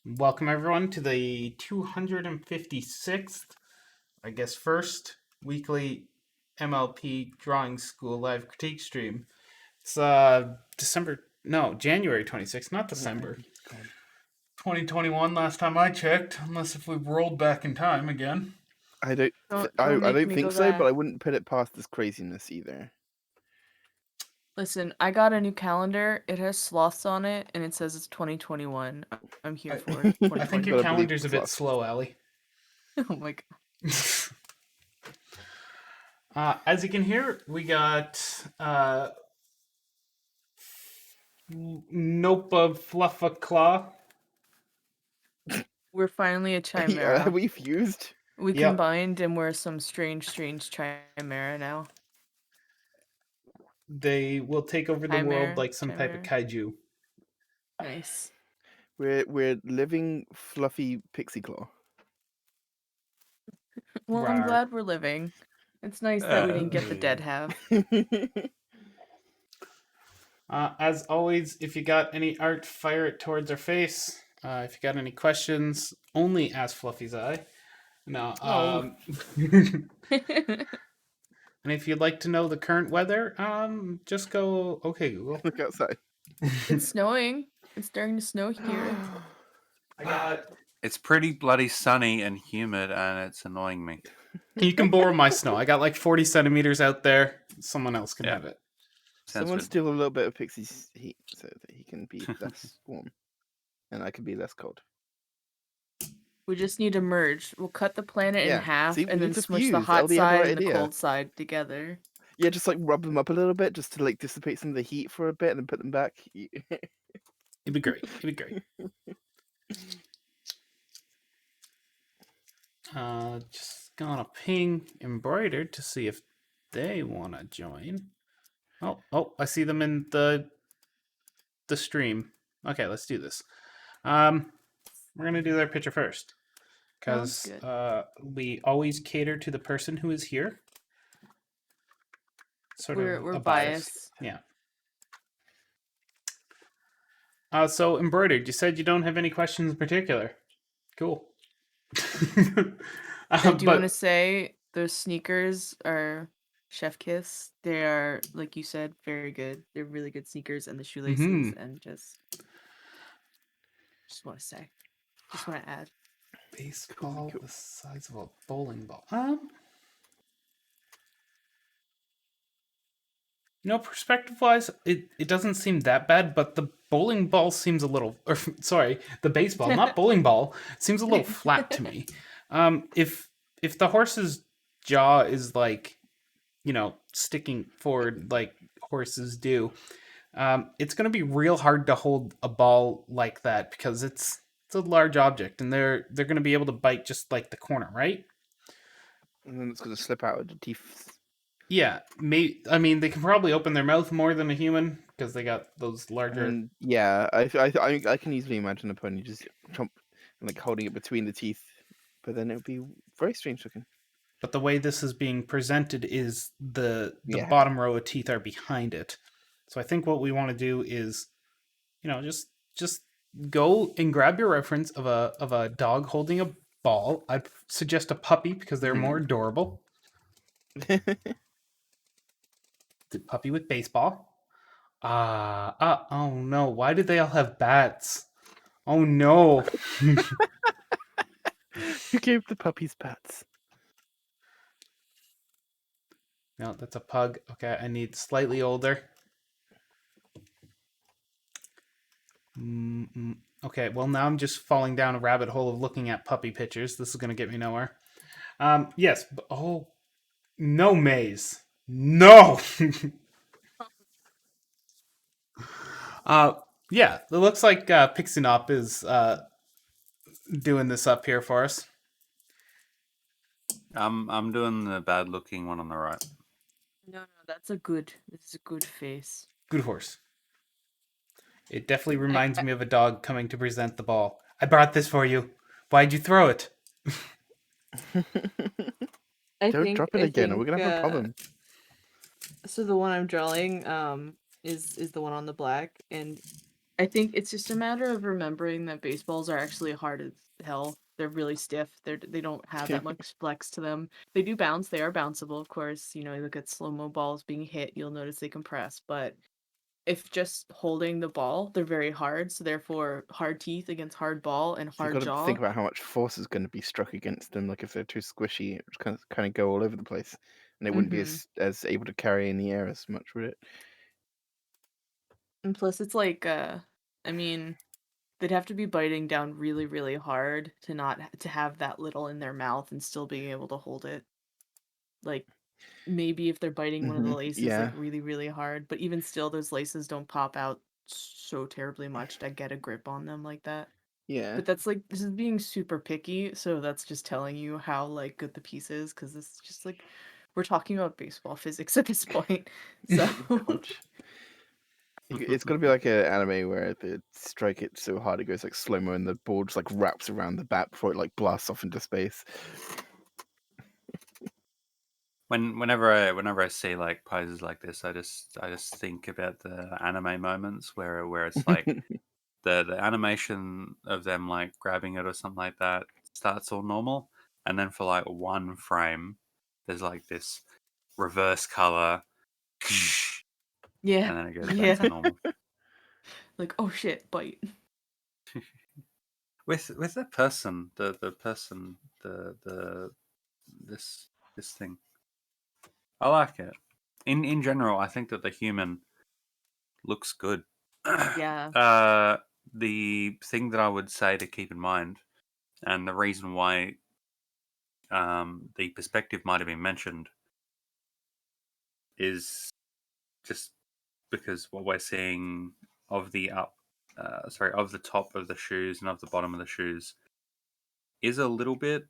Welcome everyone to the 256th, first weekly MLP Drawing School live critique stream. It's January 26th, not December. 2021 last time I checked, unless if we've rolled back in time again. I don't Don't think so, but I wouldn't put it past this craziness either. Listen, I got a new calendar. It has sloths on it, and it says it's 2021. I'm here for it. I think your calendar's a bit slow, Allie. Oh my god. As you can hear, we got Nope of Fluffa Claw. We're finally a chimera. Yeah, we fused. We combined, and we're some strange chimera now. They will take over the world like some type of kaiju. Nice. We're living fluffy pixie claw. Well, I'm glad we're living. It's nice that we didn't get the dead have. As always, if you got any art, fire it towards our face. If you got any questions, only ask Fluffy's eye. No. And if you'd like to know the current weather, just go, okay, Google. Look outside. It's snowing. It's starting to snow here. It's pretty bloody sunny and humid, and it's annoying me. You can borrow my snow. I got like 40 centimeters out there. Someone else can have it. Someone steal a little bit of Pixie's heat so that he can be less warm. And I can be less cold. We just need to merge. We'll cut the planet in half and then smush the fuse. hot side and the cold side together. Yeah, just like rub them up a little bit just to like dissipate some of the heat for a bit and then put them back. It'd be great. It'd be great. Just gonna ping Embroidered to see if they wanna join. Oh, I see them in the stream. Okay, let's do this. We're gonna do their picture first, because we always cater to the person who is here. We're biased. Yeah. So Embroidered, you said you don't have any questions in particular. Cool. I do want to say those sneakers are chef kiss. They are, like you said, very good. They're really good sneakers, and the shoelaces, and just want to say, just want to add. Baseball the size of a bowling ball. Perspective-wise, it doesn't seem that bad, but the bowling ball seems a little... the baseball, not bowling ball, seems a little flat to me. If the horse's jaw is like, sticking forward like horses do, it's going to be real hard to hold a ball like that because it's a large object, and they're going to be able to bite just like the corner, right? And then it's going to slip out of the teeth. Yeah, they can probably open their mouth more than a human because they got those larger. Yeah, I can easily imagine a pony just like holding it between the teeth, but then it would be very strange looking. But the way this is being presented is the bottom row of teeth are behind it. So I think what we want to do is, just go and grab your reference of a dog holding a ball. I'd suggest a puppy because they're more adorable. The puppy with baseball. Oh no, why did they all have bats? Oh no. Who gave the puppies bats? No, that's a pug. Okay, I need slightly older. Okay, well now I'm just falling down a rabbit hole of looking at puppy pictures. This is going to get me nowhere. Yes. Oh, no maze. No! Yeah, it looks like Pixinop is doing this up here for us. I'm doing the bad looking one on the right. No, this is a good face. Good horse. It definitely reminds me of a dog coming to present the ball. I brought this for you. Why'd you throw it? Don't drop it again, or we're gonna have a problem. So the one I'm drawing is the one on the black, and I think it's just a matter of remembering that baseballs are actually hard as hell. They're really stiff. They don't have Yeah. that much flex to them. They do bounce. They are bounceable, of course. You know, you look at slow-mo balls being hit, you'll notice they compress. But if just holding the ball, they're very hard. So therefore, hard teeth against hard ball and So you've hard got to jaw. think about how much force is going to be struck against them. Like if they're too squishy, it would kind of go all over the place, and they wouldn't be Mm-hmm. as able to carry in the air as much, would it? And plus, it's like, I mean, they'd have to be biting down really, really hard to not to have that little in their mouth and still being able to hold it. Like maybe if they're biting one of the laces like Yeah, really, really hard, but even still, those laces don't pop out so terribly much to get a grip on them like that. yeah, But that's like this is being super picky, so that's just telling you how like good the piece is, because it's just like we're talking about baseball physics at this point. So Conch. It's got to be like an anime where they strike it so hard it goes like slow mo, and the ball just like wraps around the bat before it like blasts off into space. Whenever I see like poses like this, I just think about the anime moments where it's like the animation of them like grabbing it or something like that starts all normal, and then for like one frame, there's like this reverse color, yeah, and then it goes back yeah, to normal. like oh shit, bite. With the person, the person, the this thing, I like it. In general, I think that the human looks good. Yeah. The thing that I would say to keep in mind, and the reason why the perspective might have been mentioned, is just because what we're seeing of the of the top of the shoes and of the bottom of the shoes is a little bit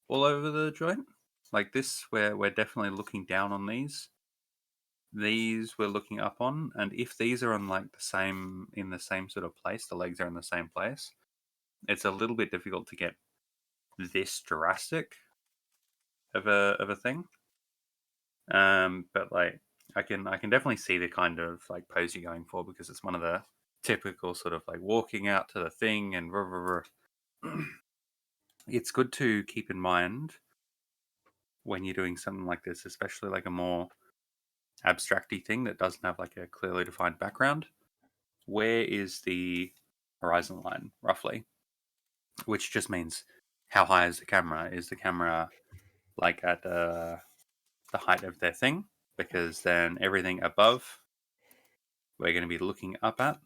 all over the joint. Like this, we're definitely looking down on these. These we're looking up on, and if these are on like the same sort of place, the legs are in the same place, it's a little bit difficult to get this drastic of a thing. But like I can definitely see the kind of like pose you're going for, because it's one of the typical sort of like walking out to the thing and rah, rah, rah. It's good to keep in mind when you're doing something like this, especially like a more abstracty thing that doesn't have like a clearly defined background. Where is the horizon line roughly? Which just means how high is the camera? Is the camera like at the height of their thing? Because then everything above we're going to be looking up at,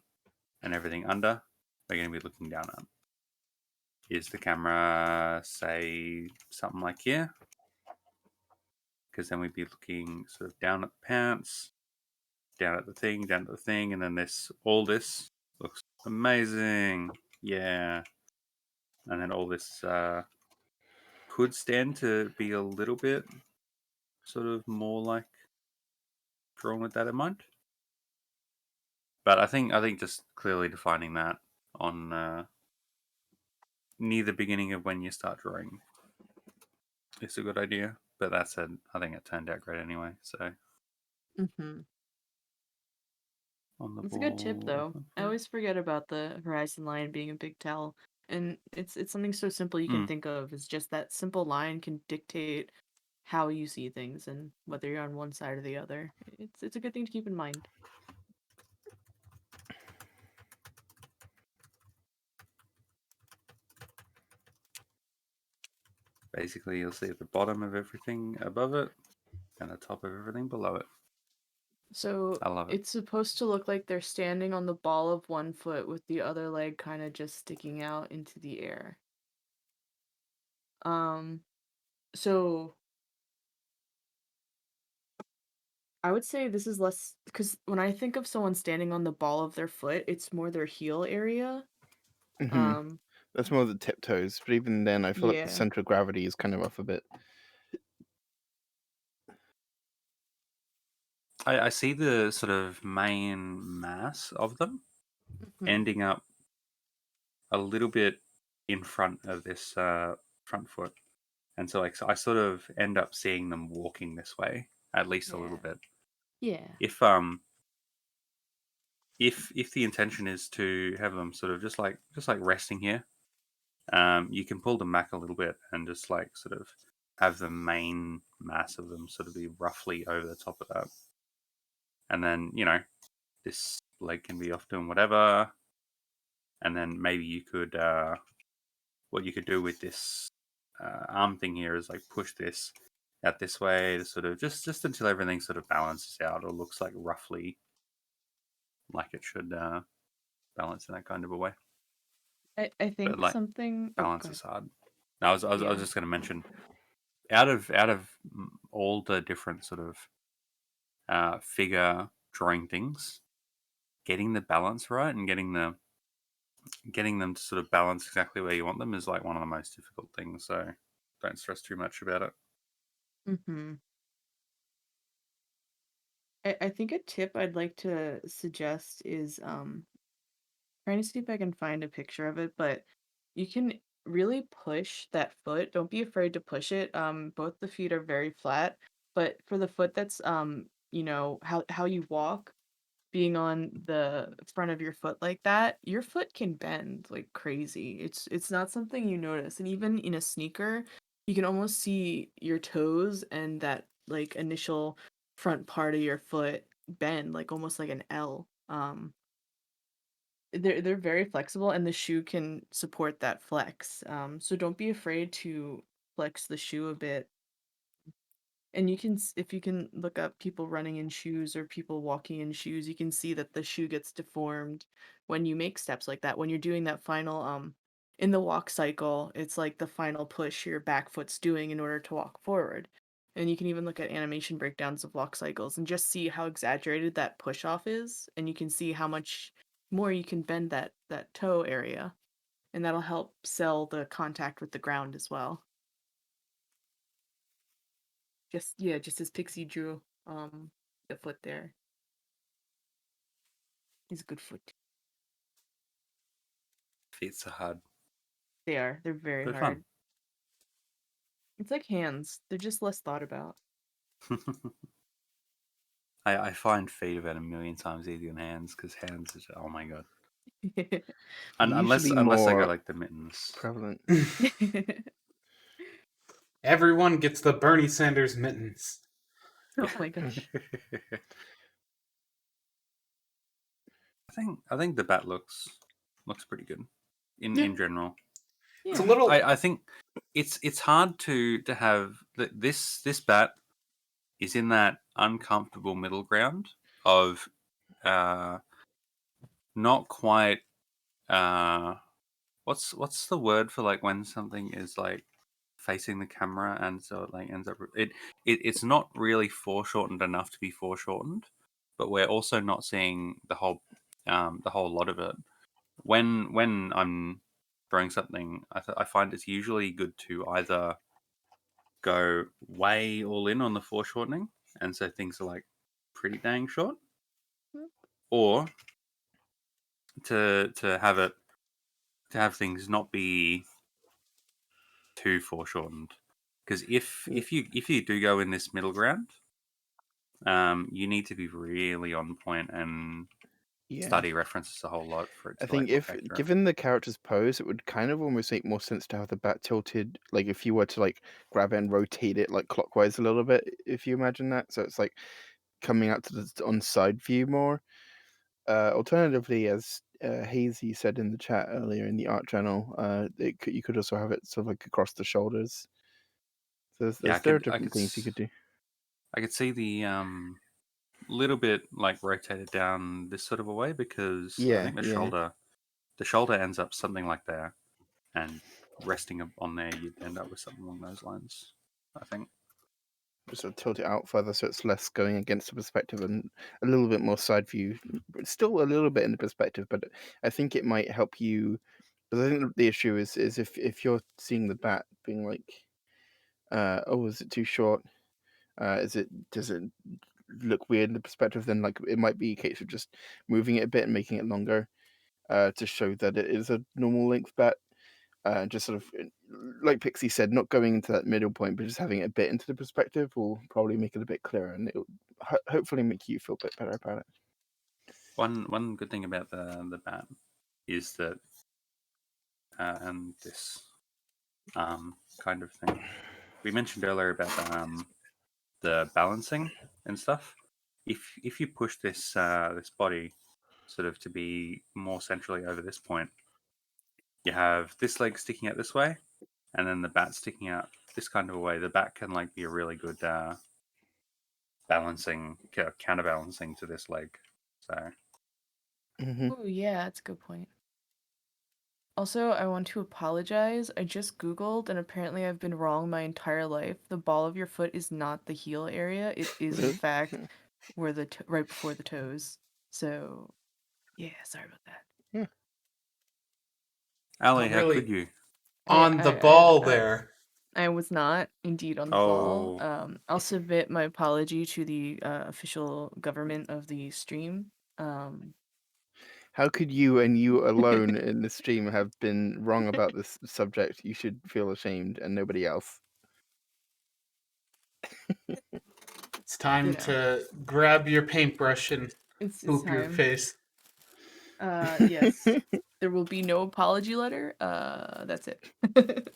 and everything under we're going to be looking down at. Is the camera, say, something like here? Because then we'd be looking sort of down at the pants, down at the thing, down at the thing, and then all this looks amazing. Yeah. And then all this could stand to be a little bit sort of more like drawn with that in mind. But I think just clearly defining that on near the beginning of when you start drawing is a good idea. But that said, I think it turned out great anyway. So Mm-hmm. on the It's a good tip ball. though. I always forget about the horizon line being a big tell. And it's something so simple you can think of. It's just that simple line can dictate how you see things and whether you're on one side or the other. It's a good thing to keep in mind. Basically, you'll see the bottom of everything above it and the top of everything below it. So I love it. it's supposed to look like they're standing on the ball of one foot with the other leg kind of just sticking out into the air. So I would say this is less because when I think of someone standing on the ball of their foot, it's more their heel area. Hmm. Um, That's more the tiptoes, but even then, I feel like the yeah, center of gravity is kind of off a bit. I see the sort of main mass of them mhm, ending up a little bit in front of this front foot. And so, like, so I sort of end up seeing them walking this way, at least a little yeah, bit. yeah. If if the intention is to have them sort of just like resting here, you can pull them back a little bit and just like sort of have the main mass of them sort of be roughly over the top of that, and then this leg can be off doing whatever, and then maybe you could what you could do with this arm thing here is like push this out this way to sort of just until everything sort of balances out or looks like roughly like it should balance in that kind of a way. I But think like something. Oh, balance go is ahead. hard. No, I was Yeah. just going to mention out of all the different sort of figure drawing things, getting the balance right and getting them to sort of balance exactly where you want them is like one of the most difficult things. So don't stress too much about it. Mm-hmm. I think a tip I'd like to suggest is trying to see if I can find a picture of it, but you can really push that foot. Don't be afraid to push it. Both the feet are very flat, but for the foot that's how you walk, being on the front of your foot like that, your foot can bend like crazy. It's not something you notice. And even in a sneaker, you can almost see your toes and that like initial front part of your foot bend like almost like an L. They're very flexible and the shoe can support that flex. So don't be afraid to flex the shoe a bit. And if you can look up people running in shoes or people walking in shoes, you can see that the shoe gets deformed when you make steps like that. When you're doing that final in the walk cycle, it's like the final push your back foot's doing in order to walk forward. And you can even look at animation breakdowns of walk cycles and just see how exaggerated that push off is, and you can see how much more you can bend that toe area, and that'll help sell the contact with the ground as well. Just as Pixie drew the foot there. He's a good foot. Feet are hard. They're very But hard. It's like hands. They're just less thought about. fun. I find feet about a million times easier than hands because hands is oh my god. Unless Usually I go more like the mittens. prevalent. Everyone gets the Bernie Sanders mittens. Oh my gosh. I think the bat looks pretty good Yeah. in general. It's a Yeah. little. I think it's hard to have this bat is in that uncomfortable middle ground of not quite what's the word for like when something is like facing the camera and so it like ends up it's not really foreshortened enough to be foreshortened, but we're also not seeing the whole lot of it. When I'm drawing something, I find it's usually good to either go way all in on the foreshortening, and so things are like pretty dang short, or to have things not be too foreshortened. Because if you do go in this middle ground, you need to be really on point and Yeah. study references a whole lot for it I to think like look if accurate. given the character's pose, it would kind of almost make more sense to have the bat tilted, like if you were to like grab it and rotate it like clockwise a little bit, if you imagine that. So it's like coming out to the on side view more. Alternatively, as Hazy said in the chat earlier in the art channel, you could also have it sort of like across the shoulders. So there are different things you could do. I could see the little bit like rotated down this sort of a way because I Yeah, think yeah. the shoulder ends up something like there, and resting on there you'd end up with something along those lines, I think. Just sort of tilt it out further so it's less going against the perspective and a little bit more side view. But still a little bit in the perspective, but I think it might help you. Because I think the issue is if you're seeing the bat being like, oh, is it too short? Does it look weird in the perspective? Then like it might be a case of just moving it a bit and making it longer, to show that it is a normal length bat. Just sort of like Pixie said, not going into that middle point, but just having it a bit into the perspective will probably make it a bit clearer, and it will hopefully make you feel a bit better about it. One good thing about the bat is that, and this kind of thing we mentioned earlier about the balancing and stuff. If you push this this body sort of to be more centrally over this point, you have this leg sticking out this way, and then the bat sticking out this kind of a way. The bat can like be a really good balancing, counterbalancing to this leg. So Mhm. Oh yeah, that's a good point. Also, I want to apologize. I just Googled, and apparently I've been wrong my entire life. The ball of your foot is not the heel area. It is, in fact, where the right before the toes. So, yeah, sorry about that. Ali, Not how really could you? on the ball I there. I was not indeed on the ball. I'll submit my apology to the official government of the stream. How could you and you alone in the stream have been wrong about this subject? You should feel ashamed and nobody else. It's time You know. to grab your paintbrush and It's hoop your time. face. Yes. There will be no apology letter. That's it.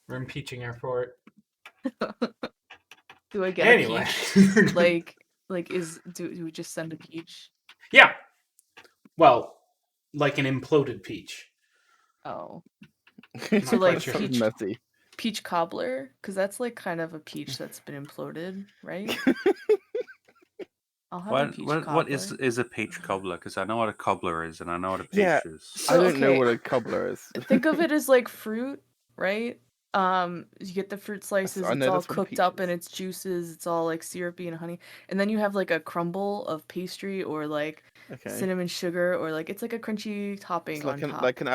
We're impeaching her for it. Do I get Anyway. a peach? Do we just send a peach? Yeah. Well, like an imploded peach. Oh, Not So, like, quite sure. peach- messy. peach cobbler, because that's like kind of a peach that's been imploded, right? I'll have a peach cobbler. What is a peach cobbler? Because I know what a cobbler is, and I know what a peach Yeah. is. I So, don't know okay. what a cobbler is. Think of it as like fruit, right? You get the fruit slices, I it's know all that's what a cooked peach up is. and it's juices, it's all like syrupy and honey. And then you have like a crumble of pastry or like Okay. cinnamon sugar or like it's like a crunchy topping It's like on top an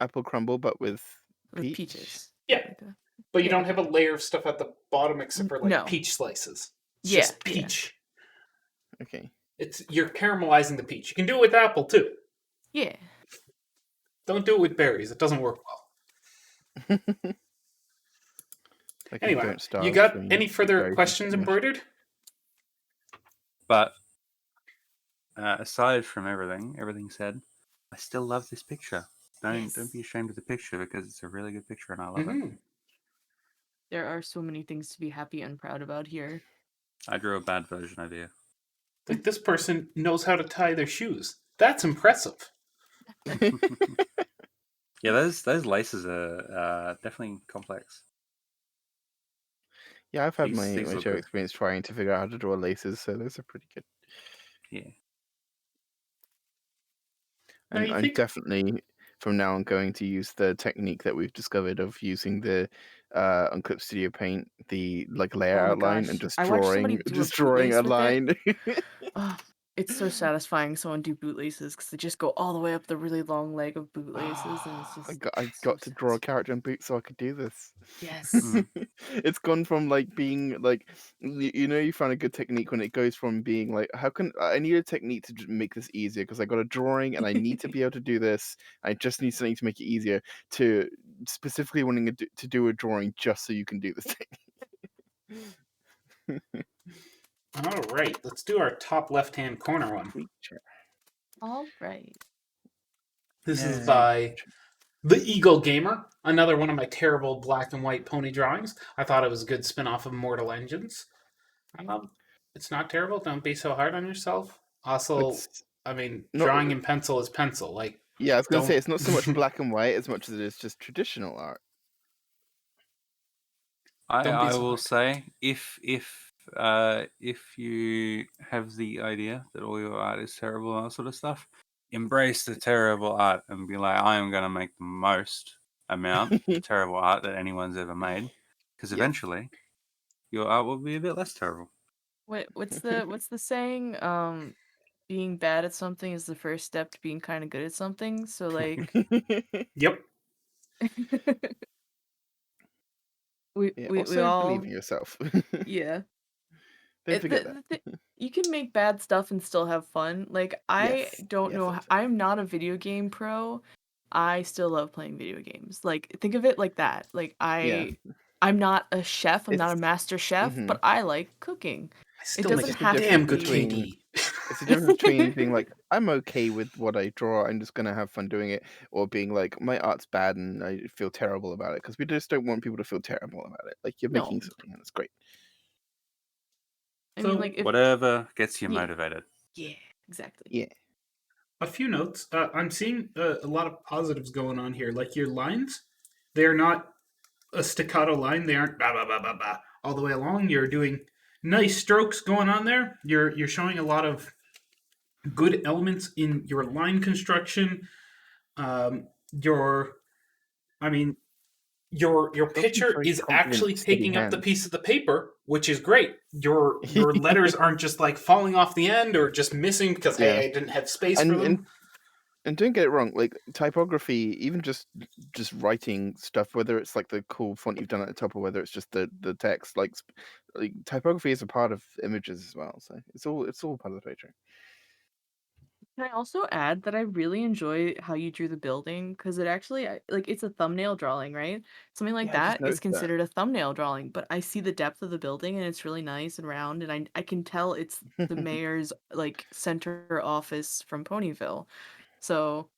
apple crumble, but with peach. peaches. Yeah. Like a- But you Yeah. don't have a layer of stuff at the bottom except for like No. peach slices. It's Yeah, just yeah. peach. Okay. You're caramelizing the peach. You can do it with apple too. Yeah. Don't do it with berries. It doesn't work well. Like Anyway, don't starve you got when any eat further berries questions too much. embroidered? But aside from everything said, I still love this picture. Don't be ashamed of the picture because it's a really good picture and I love it. Mhm. There are so many things to be happy and proud about here. I drew a bad version of you. Like this person knows how to tie their shoes. That's impressive. Yeah, those laces are definitely complex. Yeah, I've had These my look share good. experience trying to figure out how to draw laces, so those are pretty good. Yeah. Now, And you I'm think- definitely from now on going to use the technique that we've discovered of using the Unclip Studio Paint, the like layer Oh my outline, gosh, and just I watched somebody drawing do a a bootlace with it. line. Oh, it's so satisfying someone do bootlaces because they just go all the way up the really long leg of bootlaces and it's just I so got to draw a satisfying. character in boots so I could do this. Yes. It's gone from like being like you found a good technique when it goes from being like how can I need a technique to make this easier because I got a drawing and I need to be able to do this. I just need something to make it easier to specifically wanting to do a drawing just so you can do this thing. All right, let's do our top left-hand corner one. All right. This is Yay. by The Eagle Gamer, another one of my terrible black and white pony drawings. I thought it was a good spin-off of Mortal Engines. It's not terrible. Don't be so hard on yourself. Also, I mean, drawing in pencil is pencil. Like, yeah, I was going to say don't- it's not so much black and white as much as it is just traditional art. I will say if you have the idea that all your art is terrible and that sort of stuff, embrace the terrible art and be like, I am going to make the most amount of terrible art that anyone's ever made, because eventually your art will be a bit less terrible. What's the saying? Being bad at something is the first step to being kind of good at something. So like, Yep. we also all believe in yourself. Yeah. Don't forget that. You can make bad stuff and still have fun. Like, I Yes, don't yes, know. that's I'm not a video game pro. I still love playing video games. Like, think of it like that. Like, I'm not a chef. I'm not a master chef, but I like cooking. I still doesn't make have a to damn good be- KD. It's the difference between being like, I'm okay with what I draw, I'm just gonna have fun doing it, or being like, my art's bad and I feel terrible about it. Because we just don't want people to feel terrible about it. Like you're making No. something and it's great. I mean, So like, if Whatever gets you Yeah. motivated. yeah, exactly. Yeah. a few notes. I'm seeing a lot of positives going on here. Like your lines, they're not a staccato line. They aren't ba ba ba ba ba all the way along. You're doing nice strokes going on there. You're showing a lot of good elements in your line construction. Your, I mean, your It's also picture very is confident, actually steady taking up the hand. piece of the paper, which is great. Your letters aren't just like falling off the end or just missing because Yeah. hey, I didn't have space for And them. and don't get it wrong, like typography, even just writing stuff, whether it's like the cool font you've done at the top or whether it's just the text, like typography is a part of images as well. So it's all part of the picture. Can I also add that I really enjoy how you drew the building because it actually like it's a thumbnail drawing, right? Something like Yeah, I just that is noticed that. considered a thumbnail drawing, but I see the depth of the building and it's really nice and round, and I can tell it's the mayor's like center office from Ponyville. So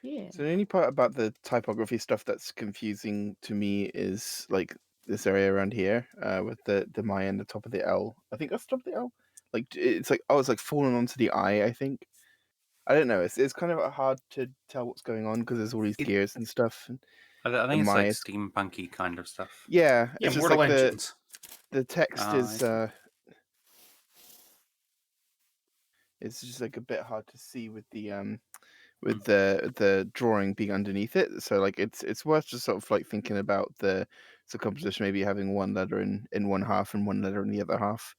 yeah. So the only part about the typography stuff that's confusing to me is like this area around here, with the my and the top of the L. I think that's the top of the L. Like it's like it's like falling onto the I. I think. I don't know. It's kind of hard to tell what's going on because there's all these It- gears and stuff. And I the think it's my like is steampunky kind of stuff. yeah. Yeah, It's just Mortal like Engines. the text I see. it's just like a bit hard to see with the drawing being underneath it. So like it's worth just sort of like thinking about the composition, maybe having one letter in one half and one letter in the other half,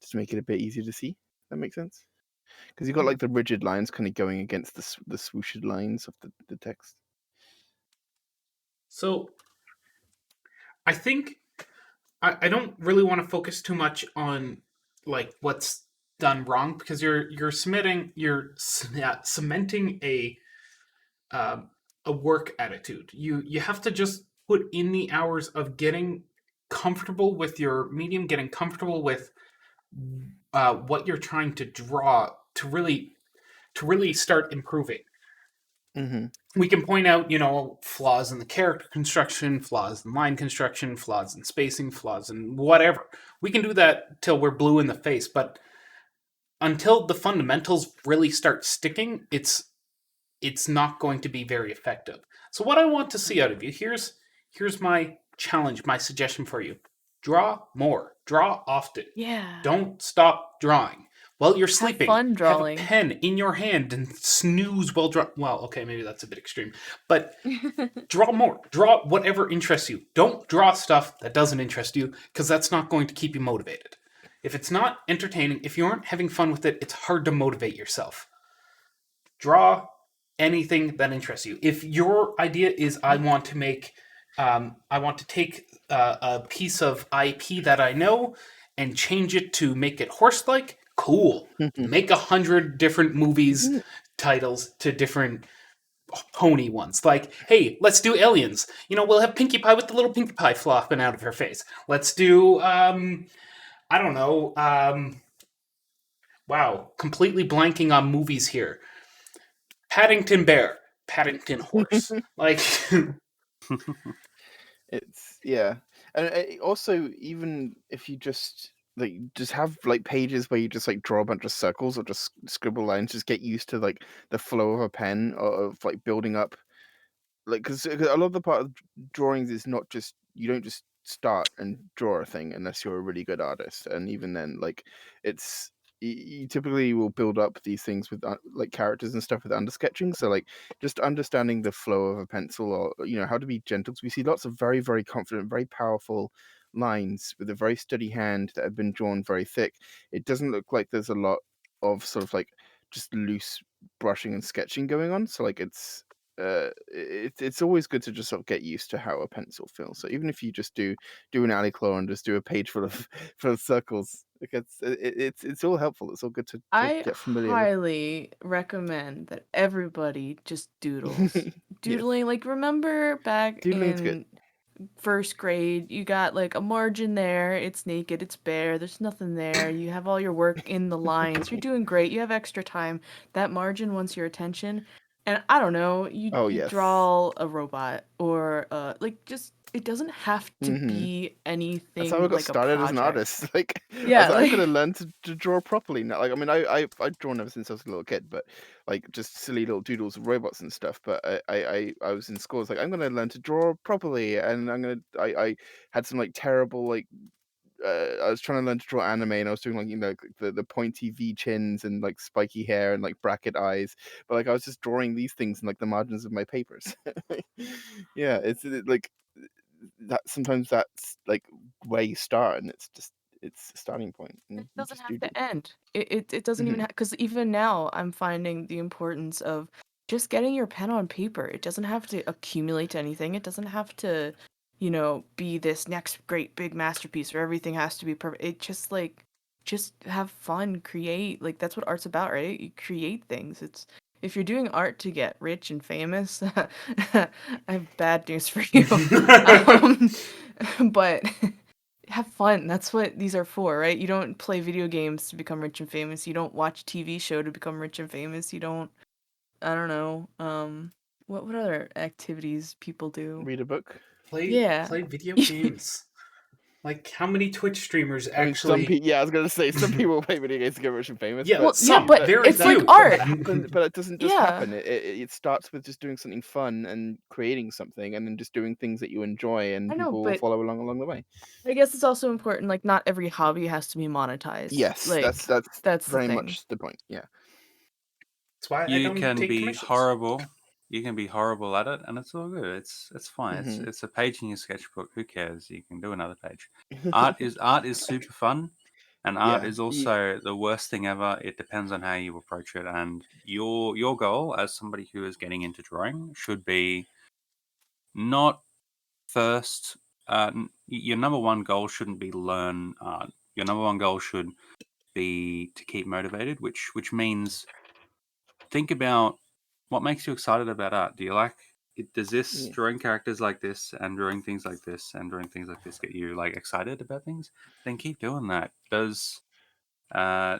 just to make it a bit easier to see. That makes sense. Because you've got like the rigid lines kind of going against the swooshed lines of the text. So I think I don't really want to focus too much on like what's done wrong because cementing a work attitude. You have to just put in the hours of getting comfortable with your medium, getting comfortable with what you're trying to draw to really start improving. Mm-hmm. We can point out, flaws in the character construction, flaws in line construction, flaws in spacing, flaws in whatever. We can do that till we're blue in the face, but until the fundamentals really start sticking, it's not going to be very effective. So what I want to see out of you, here's my challenge, my suggestion for you. Draw more. Draw often. Yeah. Don't stop drawing. While you're Have sleeping, fun have a drawing. pen in your hand and snooze while drawing. Well, okay, maybe that's a bit extreme. But draw more. Draw whatever interests you. Don't draw stuff that doesn't interest you because that's not going to keep you motivated. If it's not entertaining, if you aren't having fun with it, it's hard to motivate yourself. Draw anything that interests you. If your idea is I want to take a piece of IP that I know and change it to make it horse-like, cool. Make 100 different movies titles to different pony ones. Like, hey, let's do aliens. We'll have Pinkie Pie with the little Pinkie Pie flopping out of her face. Let's do I don't know. Wow, completely blanking on movies here. Paddington Bear, Paddington Horse. Like, It's yeah, and also even if you just have like pages where you just like draw a bunch of circles or just scribble lines, just get used to like the flow of a pen or of like building up, like because a lot of the part of drawings is not just you don't just start and draw a thing unless you're a really good artist, and even then like it's you typically will build up these things with like characters and stuff with undersketching. So like just understanding the flow of a pencil, or how to be gentle, because we see lots of very very confident, very powerful lines with a very steady hand that have been drawn very thick. It doesn't look like there's a lot of sort of like just loose brushing and sketching going on. So like it's always good to just sort of get used to how a pencil feels. So even if you just do an alley claw and just do a page full of full of circles, like it's all helpful. It's all good to I get familiar with. highly recommend that everybody just doodles. Doodling, like remember back Doodling's good. first grade, you got like a margin there, it's naked, it's bare, there's nothing there, you have all your work in the lines, you're doing great, you have extra time. That margin wants your attention. And I don't know, Oh you yes. draw a robot or like just it doesn't have to Mm-hmm. be That's anything how I got like a started as an project. artist. Like I Yeah, was like, I'm like gonna learn to draw properly now. Like I mean, I've drawn ever since I was a little kid, but like just silly little doodles of robots and stuff. But I was in school. I was like, I'm gonna learn to draw properly, and I had some like terrible like. I was trying to learn to draw anime, and I was doing like the pointy V chins and like spiky hair and like bracket eyes. But like I was just drawing these things in like the margins of my papers. Yeah, like that. Sometimes that's like where you start, and it's a starting point, and it you doesn't just have do. to end. It doesn't even Mhm. have, because even now I'm finding the importance of just getting your pen on paper. It doesn't have to accumulate to anything. It doesn't have to, be this next great big masterpiece where everything has to be perfect. It just have fun, create. Like that's what art's about, right? You create things. It's if you're doing art to get rich and famous, I have bad news for you. Um, but have fun. That's what these are for, right? You don't play video games to become rich and famous. You don't watch TV show to become rich and famous. You don't I don't know. What other activities people do? Read a book. Yeah. Play video games. Like how many Twitch streamers I mean, some actually? people. Yeah, I was gonna say some people play video games to get rich and famous, Yeah, Well, but yeah, some, but very it's like few. art. but it doesn't just Yeah. happen. It starts with just doing something fun and creating something, and then just doing things that you enjoy, and I know, people will but follow along the way. I guess it's also important, like not every hobby has to be monetized. Yes, Like that's the very thing. much the point. Yeah. That's why I You don't can take be commissions. horrible. You can be horrible at it, and it's all good. It's fine. Mhm. It's a page in your sketchbook. Who cares? You can do another page. Art is super fun, and art Yeah. is also the worst thing ever. It depends on how you approach it, and your goal as somebody who is getting into drawing should be not first. Your number one goal shouldn't be learn art. Your number one goal should be to keep motivated, which means think about what makes you excited about art. Do you like it? Does this Yeah. drawing characters like this and drawing things like this and drawing things like this get you like excited about things? Then keep doing that. Does uh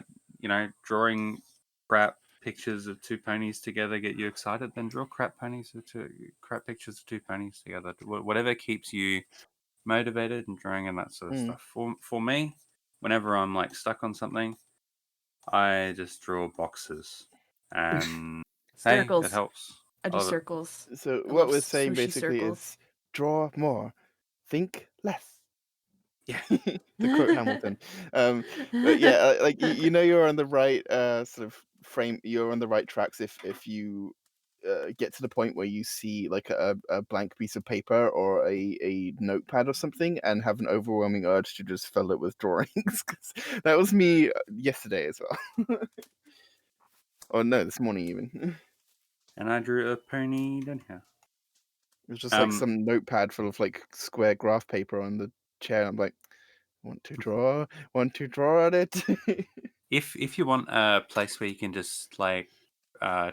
drawing crap pictures of two ponies together get you excited? Then draw crap pictures of two ponies together. Whatever keeps you motivated and drawing and that sort of Mm. stuff. For me, whenever I'm like stuck on something, I just draw boxes, and hey, it Circles. helps. I I do love it. circles. So I what love we're saying sushi basically circles. is draw more, think less. Yeah. To quote Hamilton. But yeah, like you're on the right sort of frame. You're on the right tracks if you get to the point where you see like a blank piece of paper or a notepad or something and have an overwhelming urge to just fill it with drawings. 'Cause that was me yesterday as well. Or no, this morning even. And I drew a pony down here. It was just like Um, some notepad full of like square graph paper on the chair. And I'm like, want to draw on it. if you want a place where you can just like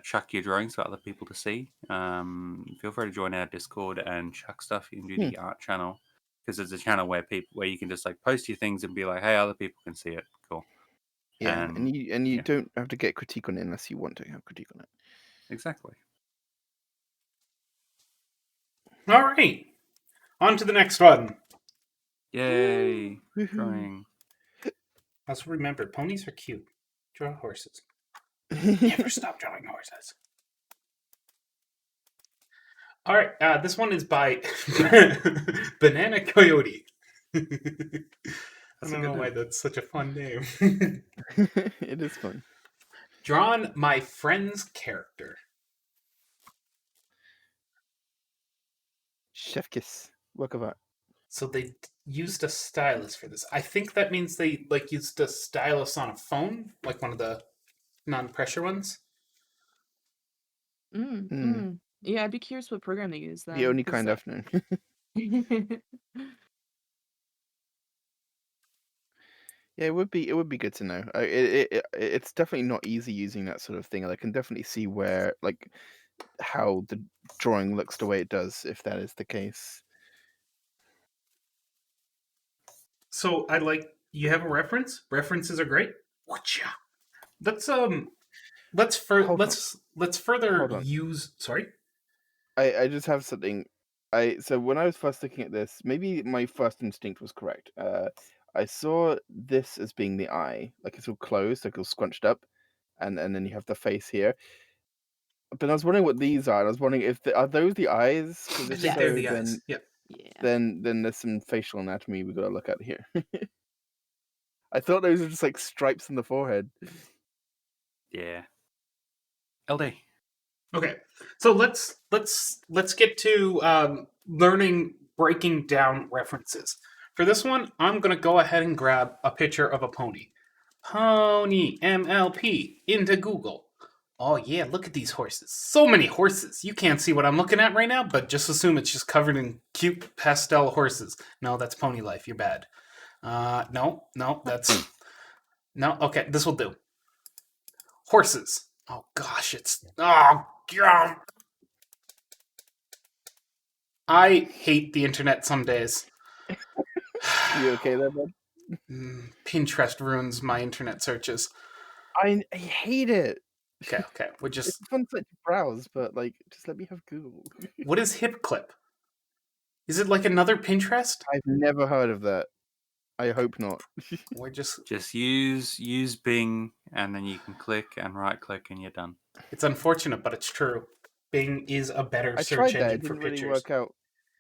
chuck your drawings for other people to see, feel free to join our Discord and chuck stuff. You can do the art channel because it's a channel where you can just like post your things and be like, hey, other people can see it. Cool. Yeah, and you yeah, don't have to get critique on it unless you want to have critique on it. exactly. All right, on to the next one. Yay, Woohoo. drawing. Also, remember, ponies are cute. Draw horses. Never stop drawing horses. All right, this one is by Banana Coyote. I don't know why that's such a fun name. It is fun. Drawn my friend's character. Chef kiss. Work of art. So they used a stylus for this. I think that means they like used a stylus on a phone, like one of the non-pressure ones. Yeah, I'd be curious what program they use then. The only kind I've known. Yeah, it would be good to know. It's definitely not easy using that sort of thing, and I can definitely see where how the drawing looks the way it does if that is the case. So I like you have a reference. References are great. Whatcha? Let's Hold on. let's further Hold on. use. Sorry. I just have something. So when I was first looking at this, maybe my first instinct was correct. I saw this as being the eye, like it's all closed, like it's scrunched up, and then you have the face here. But I was wondering what these are. And I was wondering if are those the eyes? 'Cause I if think Yes. they're so, the then eyes. Yep. Yeah. then there's some facial anatomy we gotta look at here. I thought those were just like stripes in the forehead. Yeah. LD. Okay, so let's get to learning breaking down references. For this one, I'm gonna go ahead and grab a picture of a pony. Pony MLP into Google. Oh yeah, look at these horses. So many horses. You can't see what I'm looking at right now, but just assume it's just covered in cute pastel horses. No, that's pony life. You're bad. No, that's no. Okay, this will do. Horses. Oh gosh, it's oh god. I hate the internet some days. You okay there, bud? Pinterest ruins my internet searches. I hate it. Okay. We're It's just. a fun site to browse, but like, just let me have Google. What is hip clip? Is it like another Pinterest? I've never heard of that. I hope not. We're just. Just use Bing, and then you can click and right click, and you're done. It's unfortunate, but it's true. Bing is a better I search tried that. It engine for didn't really pictures. work out.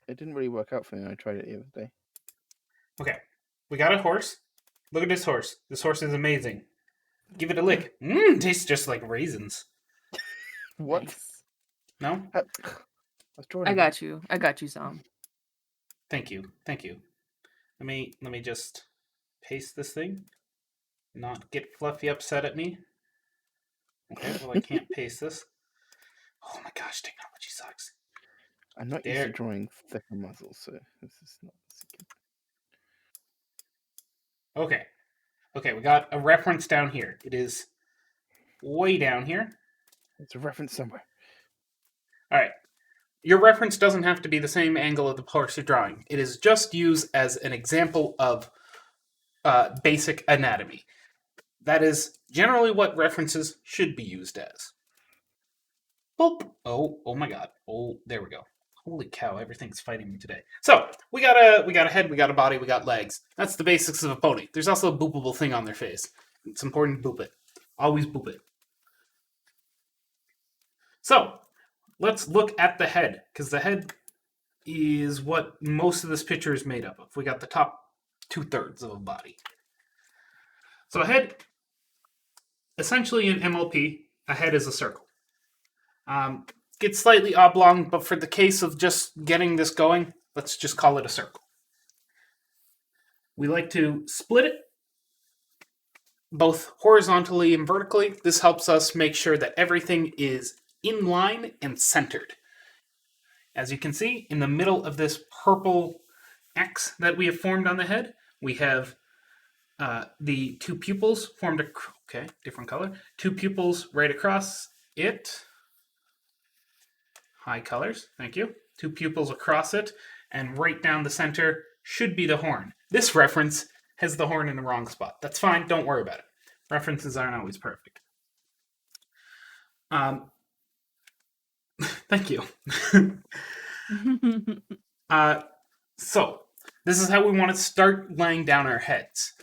It didn't really work out for me when I tried it the other day. Okay, we got a horse. Look at this horse. This horse is amazing. Give it a lick. Tastes just like raisins. What? Nice. No? I was drawing. I got you. I got you, Sam. Thank you. Let me just paste this thing. Not get Fluffy upset at me. Okay, well I can't paste this. Oh my gosh, technology sucks. I'm not used to drawing thicker muzzles, so this is not. Okay, we got a reference down here. It is way down here. It's a reference somewhere. All right. Your reference doesn't have to be the same angle of the horse you're drawing. It is just used as an example of basic anatomy. That is generally what references should be used as. Boop. Oh my god. Oh, there we go. Holy cow, everything's fighting me today. So, we got a head, we got a body, we got legs. That's the basics of a pony. There's also a boopable thing on their face. It's important to boop it. Always boop it. So, let's look at the head, because the head is what most of this picture is made up of. We got the top 2/3 of a body. So a head, essentially in MLP, a head is a circle. Gets slightly oblong, but for the case of just getting this going, let's just call it a circle. We like to split it, both horizontally and vertically. This helps us make sure that everything is in line and centered. As you can see, in the middle of this purple X that we have formed on the head, we have the two pupils formed. Okay, different color. Two pupils right across it. High colors, thank you. Two pupils across it, and right down the center should be the horn. This reference has the horn in the wrong spot. That's fine, don't worry about it. References aren't always perfect. Thank you. So, this is how we want to start laying down our heads.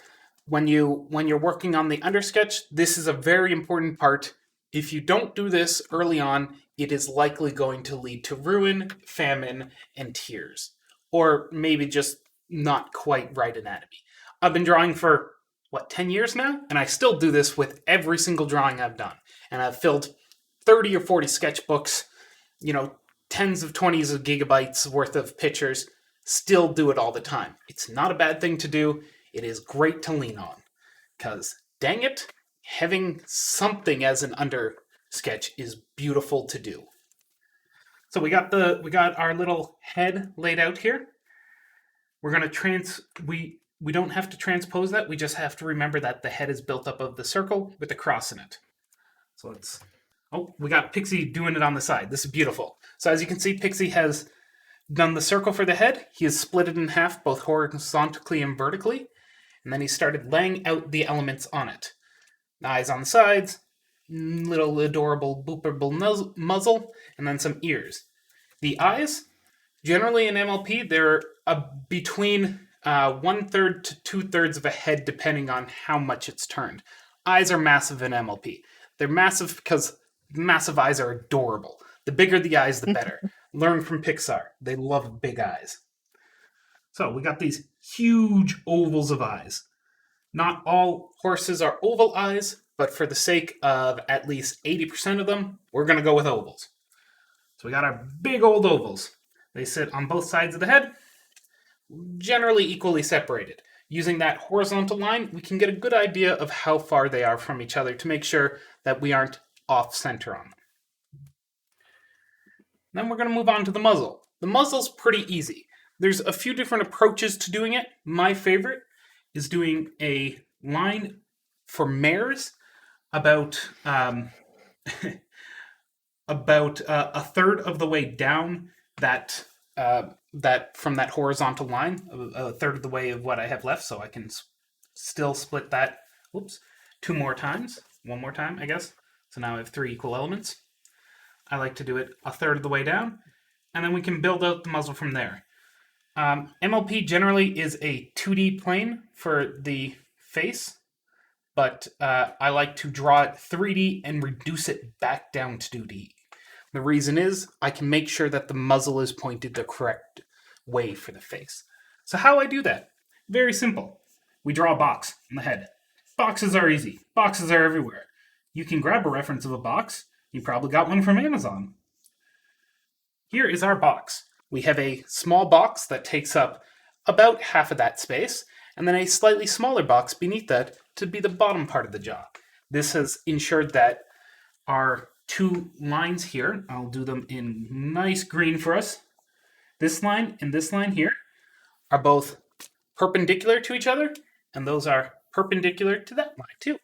When you're working on the undersketch, this is a very important part. If you don't do this early on, it is likely going to lead to ruin, famine, and tears. Or maybe just not quite right anatomy. I've been drawing for, 10 years now? And I still do this with every single drawing I've done. And I've filled 30 or 40 sketchbooks, tens of 20s of gigabytes worth of pictures. Still do it all the time. It's not a bad thing to do. It is great to lean on. Because, dang it, having something as an under sketch is beautiful to do. So we got our little head laid out here. We're gonna we don't have to transpose that. We just have to remember that the head is built up of the circle with the cross in it. So we got Pixie doing it on the side. This is beautiful. So as you can see, Pixie has done the circle for the head. He has split it in half, both horizontally and vertically. And then he started laying out the elements on it. Eyes on the sides, little adorable boopable muzzle, and then some ears. The eyes, generally in MLP, they're between 1/3 to 2/3 of a head, depending on how much it's turned. Eyes are massive in MLP. They're massive because massive eyes are adorable. The bigger the eyes, the better. Learn from Pixar. They love big eyes. So we got these huge ovals of eyes. Not all horses are oval eyes, but for the sake of at least 80% of them, we're going to go with ovals. So we got our big old ovals. They sit on both sides of the head, generally equally separated. Using that horizontal line, we can get a good idea of how far they are from each other to make sure that we aren't off center on them. Then we're going to move on to the muzzle. The muzzle's pretty easy. There's a few different approaches to doing it. My favorite is doing a line for mares about a third of the way down that from that horizontal line, a third of the way of what I have left, so I can still split that. Whoops, one more time, I guess. So now I have 3 equal elements. I like to do it a third of the way down, and then we can build out the muzzle from there. MLP generally is a 2D plane for the face, but I like to draw it 3D and reduce it back down to 2D. The reason is I can make sure that the muzzle is pointed the correct way for the face. So how I do that? Very simple. We draw a box in the head. Boxes are easy. Boxes are everywhere. You can grab a reference of a box. You probably got one from Amazon. Here is our box. We have a small box that takes up about half of that space, and then a slightly smaller box beneath that to be the bottom part of the jaw. This has ensured that our 2 lines here, I'll do them in nice green for us. This line and this line here are both perpendicular to each other, and those are perpendicular to that line too.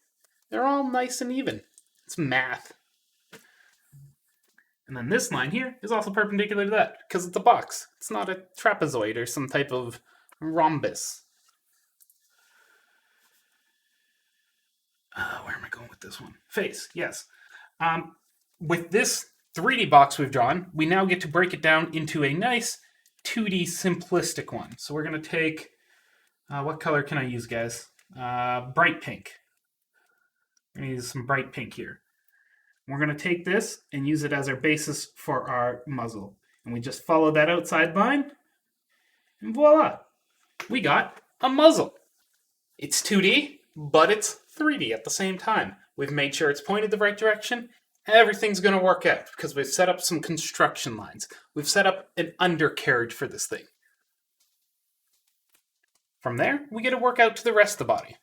They're all nice and even. It's math. And then this line here is also perpendicular to that, because it's a box. It's not a trapezoid or some type of rhombus. Where am I going with this one? Face, yes. With this 3D box we've drawn, we now get to break it down into a nice 2D simplistic one. So we're going to take, what color can I use, guys? Bright pink. I'm going to use some bright pink here. We're going to take this and use it as our basis for our muzzle. And we just follow that outside line, and voila! We got a muzzle. It's 2D, but it's 3D at the same time. We've made sure it's pointed the right direction. Everything's going to work out because we've set up some construction lines. We've set up an undercarriage for this thing. From there, we get to work out to the rest of the body.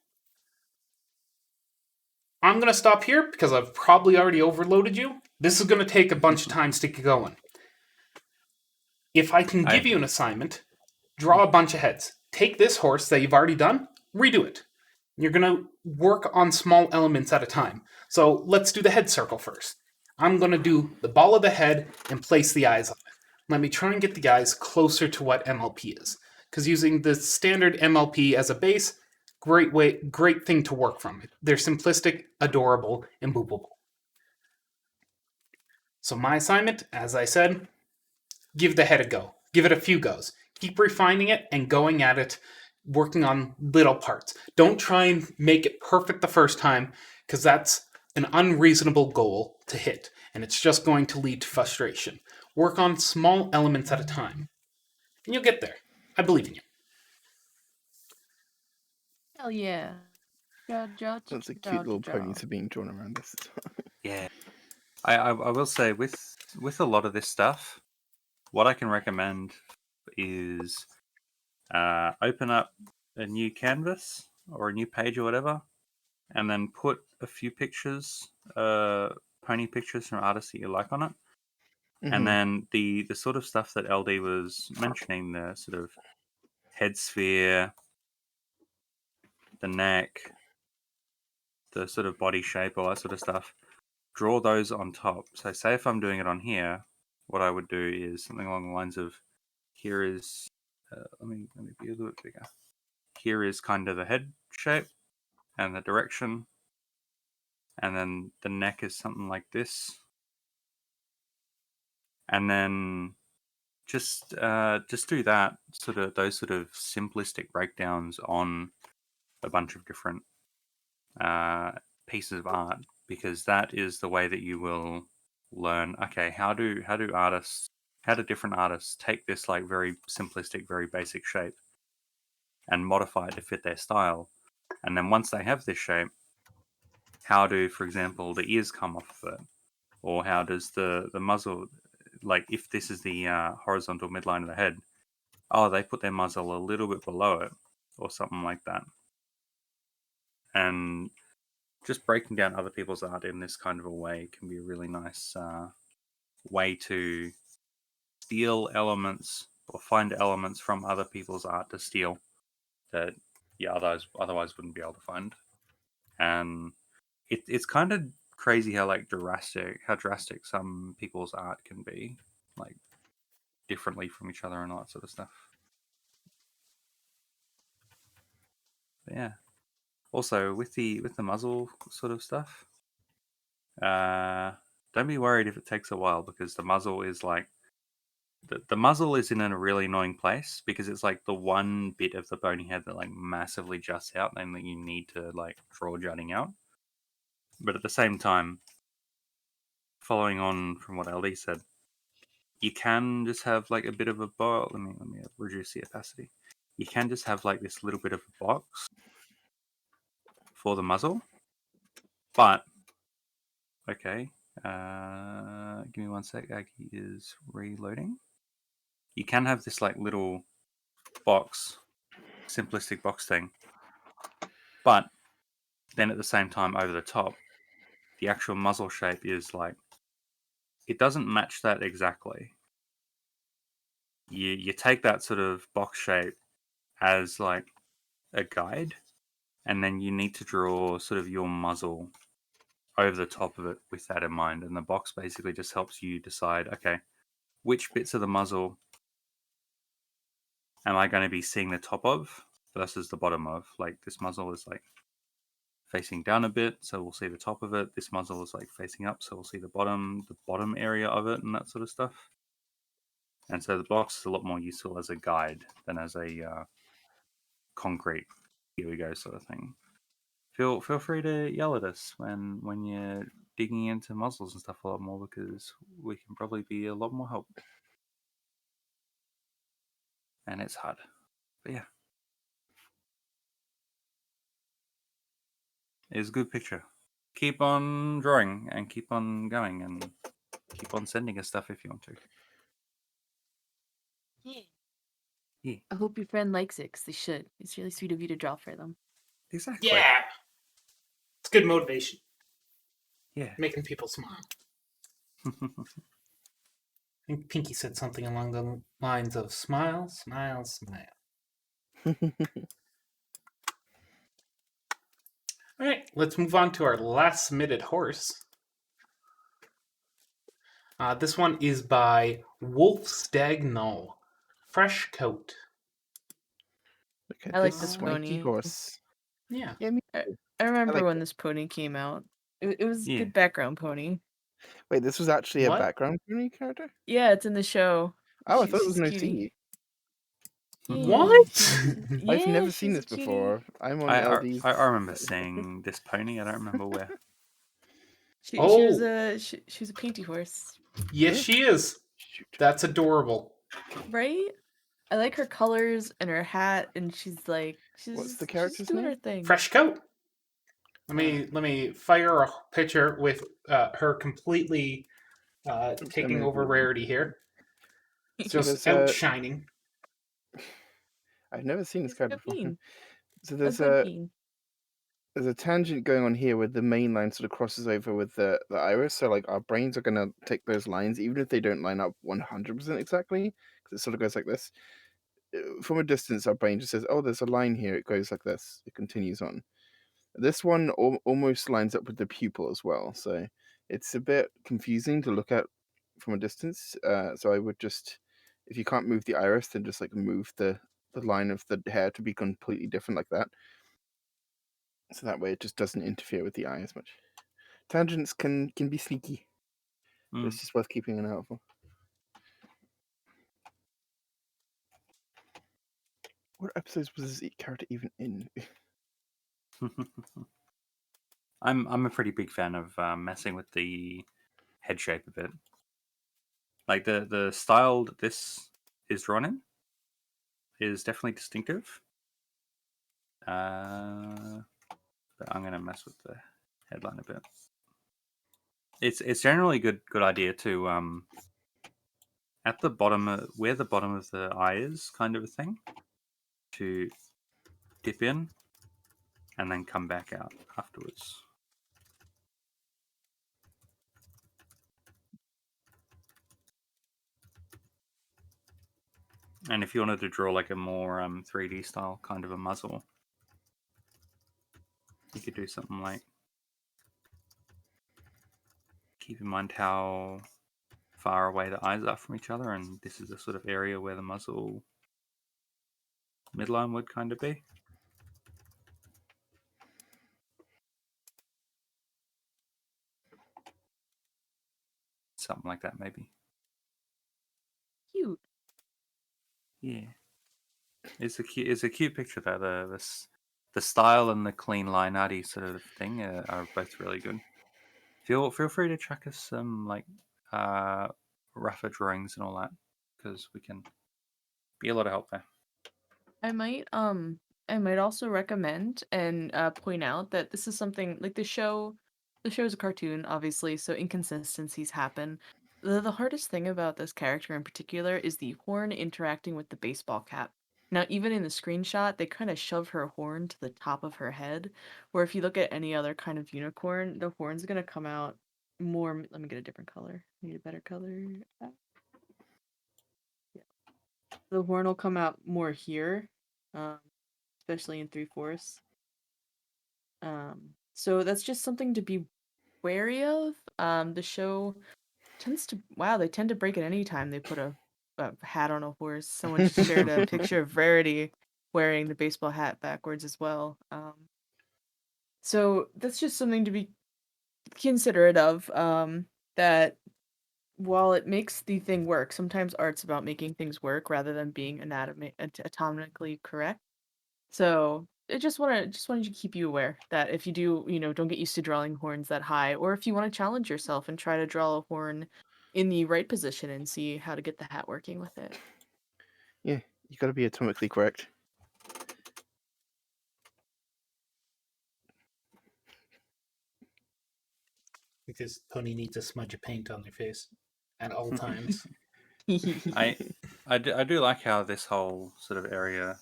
I'm going to stop here because I've probably already overloaded you. This is going to take a bunch of times to get going. If I can give you an assignment, draw a bunch of heads. Take this horse that you've already done, redo it. You're going to work on small elements at a time. So let's do the head circle first. I'm going to do the ball of the head and place the eyes on it. Let me try and get the eyes closer to what MLP is. Because using the standard MLP as a base, great thing to work from. They're simplistic, adorable, and boopable. So my assignment, as I said, give the head a go. Give it a few goes. Keep refining it and going at it, working on little parts. Don't try and make it perfect the first time, because that's an unreasonable goal to hit, and it's just going to lead to frustration. Work on small elements at a time, and you'll get there. I believe in you. Hell yeah. That's a cute little ponies are being drawn around this. Yeah. I will say with a lot of this stuff, what I can recommend is open up a new canvas or a new page or whatever, and then put a few pictures, pony pictures from artists that you like on it. Mhm. And then the sort of stuff that LD was mentioning, the sort of head sphere, the neck, the sort of body shape, all that sort of stuff, draw those on top. So say if I'm doing it on here, what I would do is something along the lines of, here is, let me be a little bit bigger. here is kind of the head shape and the direction, and then the neck is something like this, and then just do that those sort of simplistic breakdowns on a bunch of different pieces of art, because that is the way that you will learn. Okay, how do different artists take this like very simplistic, very basic shape and modify it to fit their style, and then once they have this shape, how do, for example, the ears come off of it, or how does the muzzle, like if this is the horizontal midline of the head, they put their muzzle a little bit below it, or something like that. And just breaking down other people's art in this kind of a way can be a really nice way to steal elements or find elements from other people's art to steal that otherwise wouldn't be able to find. And it's kind of crazy how drastic some people's art can be, like differently from each other and all that sort of stuff. But yeah. Also, with the muzzle sort of stuff, don't be worried if it takes a while, because the muzzle is like the muzzle is in a really annoying place, because it's like the one bit of the bony head that like massively juts out, and then you need to like draw jutting out. But at the same time, following on from what LD said, you can just have like a bit of a box. Let me reduce the opacity. You can just have like this little bit of a box for the muzzle, but okay. Give me one sec. Aggie is reloading. You can have this like little box, simplistic box thing, but then at the same time, over the top, the actual muzzle shape is like, it doesn't match that exactly. You take that sort of box shape as like a guide, and then you need to draw sort of your muzzle over the top of it with that in mind. And the box basically just helps you decide, okay, which bits of the muzzle am I going to be seeing the top of versus the bottom of? Like this muzzle is like facing down a bit, so we'll see the top of it. This muzzle is like facing up, so we'll see the bottom area of it and that sort of stuff. And so the box is a lot more useful as a guide than as a concrete, here we go sort of thing. Feel free to yell at us when you're digging into muzzles and stuff a lot more, because we can probably be a lot more help. And it's hard. But yeah. It's a good picture. Keep on drawing and keep on going and keep on sending us stuff if you want to. Yeah. I hope your friend likes it, because they should. It's really sweet of you to draw for them. Exactly. Yeah. It's good motivation. Yeah. Making people smile. I think Pinky said something along the lines of smile, smile, smile. All right, let's move on to our last submitted horse. This one is by Wolf Stagnol. Fresh coat. Look at I like this this swanky pony. horse. Yeah. Yeah, me I too. remember like when it. this pony came out. It was a Yeah. good background pony. Wait, this was actually a What? background pony character? Yeah, it's in the show. Oh, I thought it was She's an cutie. OC. Yeah, What? I've yeah, never seen she's a this cutie. before. I'm on I LD's. remember seeing this pony. I don't remember where. She Oh. was a painty horse, Yes, Really? she is. Shoot. That's adorable. right? I like her colors and her hat, and she's What's the she's character's doing name? her thing. Fresh coat. Let me fire a picture with her completely taking over rarity here. It's So just there's outshining. I've never seen this She's like character a before. bean. So A there's good a bean. tangent going on here where the main line sort of crosses over with the iris. So like our brains are gonna take those lines even if they don't line up 100% exactly, because it sort of goes like this. From a distance, our brain just says, "Oh, there's a line here." It goes like this. It continues on. This one almost lines up with the pupil as well, so it's a bit confusing to look at from a distance. So I would just, if you can't move the iris, then just like move the the line of the hair to be completely different like that. So that way it just doesn't interfere with the eye as much. Tangents can be sneaky. But it's just worth keeping an eye out for. What episodes was this character even in? I'm a pretty big fan of messing with the head shape a bit. Like the style that this is drawn in is definitely distinctive. But I'm gonna mess with the headline a bit. It's generally a good idea to at the bottom where the bottom of the eye is, kind of a thing, to dip in and then come back out afterwards. And if you wanted to draw like a more 3D style kind of a muzzle, you could do something like, keep in mind how far away the eyes are from each other, and this is the sort of area where the muzzle midline would kind of be. Something like that, maybe. Cute. Yeah, it's a cute picture though. The style and the clean line arty sort of thing are both really good. Feel free to track us some like rougher drawings and all that, because we can be a lot of help there. I might also recommend and point out that this is something like the show is a cartoon, obviously, so inconsistencies happen. The hardest thing about this character in particular is the horn interacting with the baseball cap. Now, even in the screenshot, they kind of shove her horn to the top of her head, where if you look at any other kind of unicorn, the horn's gonna come out more. Let me get a different color. Need a better color. Yeah. The horn will come out more here, especially in 3/4. So that's just something to be wary of. The show they tend to break it anytime they put a hat on a horse. Someone just shared a picture of Rarity wearing the baseball hat backwards as well. So that's just something to be considerate of. That while it makes the thing work, sometimes art's about making things work rather than being anatomically correct. So I just wanted to keep you aware that if you do, don't get used to drawing horns that high, or if you want to challenge yourself and try to draw a horn in the right position and see how to get the hat working with it. Yeah, you got to be atomically correct. Because Pony needs a smudge of paint on their face at all times. I do like how this whole sort of area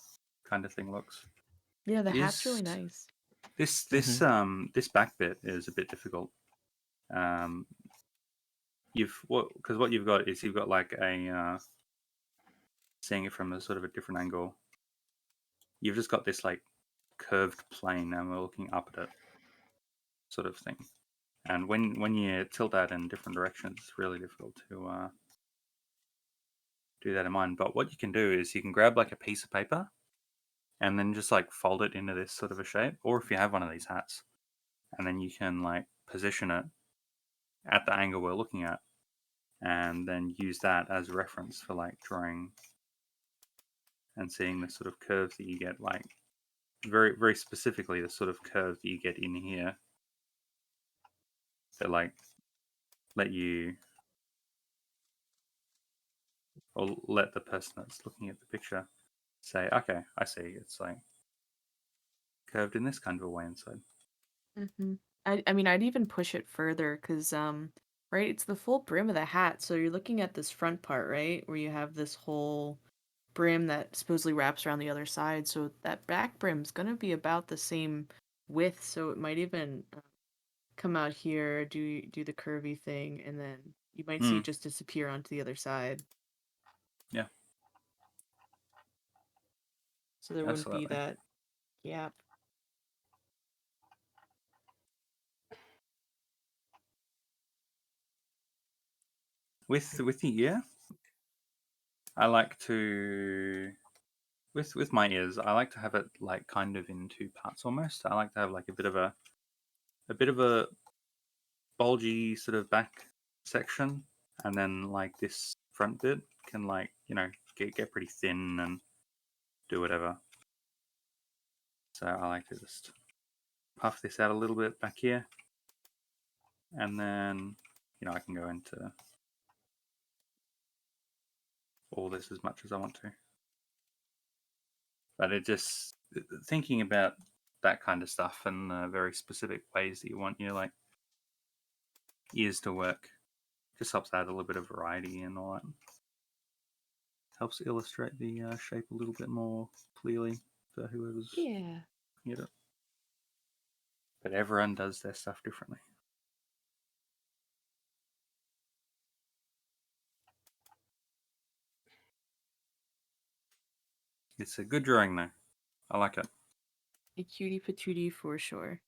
kind of thing looks. Yeah, the hat's Is really nice. this back bit is a bit difficult. What you've got is you've got like a seeing it from a sort of a different angle. You've just got this like curved plane, and we're looking up at it, sort of thing. And when you tilt that in different directions, it's really difficult to do that in mind. But what you can do is you can grab like a piece of paper and then just like fold it into this sort of a shape, or if you have one of these hats, and then you can like position it at the angle we're looking at, and then use that as a reference for like drawing and seeing the sort of curves that you get, like very very specifically the sort of curve that you get in here that like let you, or let the person that's looking at the picture say, okay, I see, it's like curved in this kind of a way inside. hmm I mean, I'd even push it further because, right, it's the full brim of the hat. So you're looking at this front part, right, where you have this whole brim that supposedly wraps around the other side. So that back brim's gonna be about the same width. So it might even come out here, do the curvy thing, and then you might see it just disappear onto the other side. Yeah, So there wouldn't be absolutely. that gap. With the ear, I like to, with my ears, I like to have it like kind of in two parts almost. I like to have like a bit of a bulgy sort of back section, and then like this front bit can like get pretty thin and do whatever. So I like to just puff this out a little bit back here, and then I can go into all this as much as I want to. But it just thinking about that kind of stuff and the very specific ways that you want your like ears to work just helps add a little bit of variety and all that. Helps illustrate the shape a little bit more clearly for whoever's Yeah. looking at it. But everyone does their stuff differently. It's a good drawing though. I like it. A cutie patootie for sure.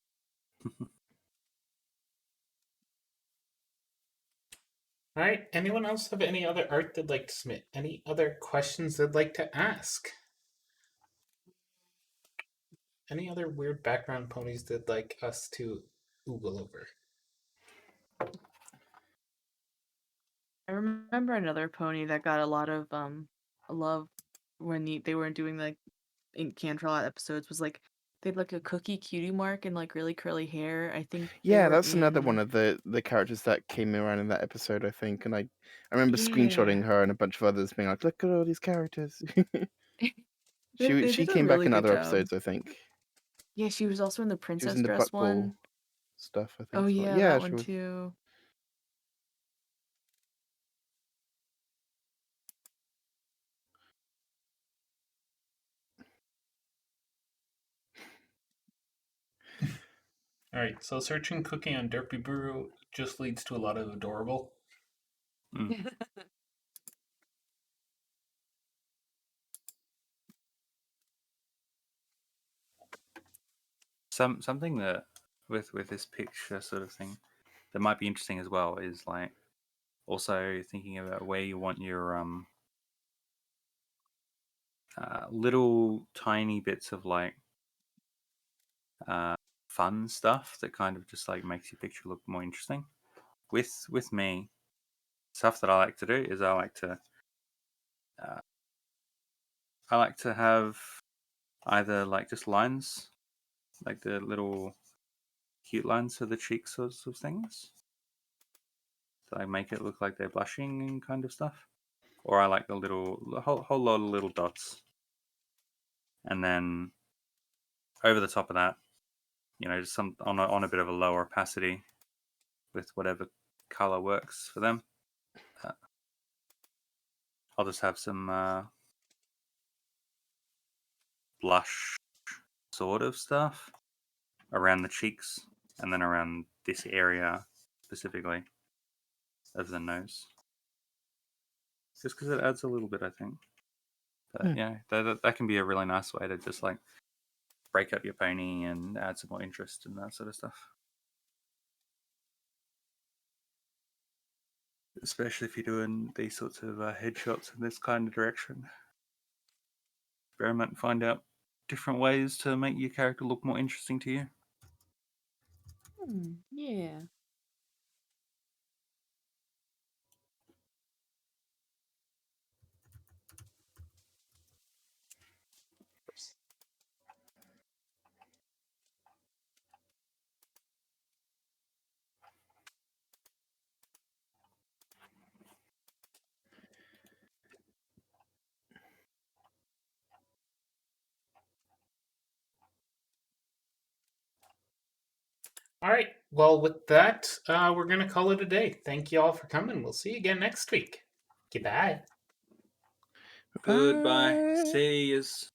All right. Anyone else have any other art they'd like to submit? Any other questions they'd like to ask? Any other weird background ponies they'd like us to oogle over? I remember another pony that got a lot of love when they weren't doing like in Cantrell episodes was like they had like a cookie cutie mark and like really curly hair. I think they Yeah, were that's another one in of the characters that came around in that episode, I think. And I remember screenshotting yeah. her and a bunch of others being like, "Look at all these characters." They She did a came back really in good other job. episodes, I think. Yeah, she was also in the She was princess in the dress Buck Ball one. stuff, I Oh think. So, yeah, yeah, that she one was. too. All right. So searching cookie on Derpy Brew just leads to a lot of adorable. Something that with this picture sort of thing that might be interesting as well is like also thinking about where you want your little tiny bits of like fun stuff that kind of just like makes your picture look more interesting. With me, stuff that I like to do is I like to have either like just lines, like the little cute lines for the cheeks sorts of things. So I make it look like they're blushing and kind of stuff. Or I like the whole lot of little dots. And then over the top of that, just some on a bit of a lower opacity with whatever color works for them. I'll just have some blush sort of stuff around the cheeks and then around this area specifically of the nose. Just because it adds a little bit, I think. But yeah, that can be a really nice way to just like break up your pony and add some more interest and that sort of stuff. Especially if you're doing these sorts of headshots in this kind of direction. Experiment and find out different ways to make your character look more interesting to you. Yeah. All right. Well, with that, we're going to call it a day. Thank you all for coming. We'll see you again next week. Goodbye. Goodbye. Bye. See yous.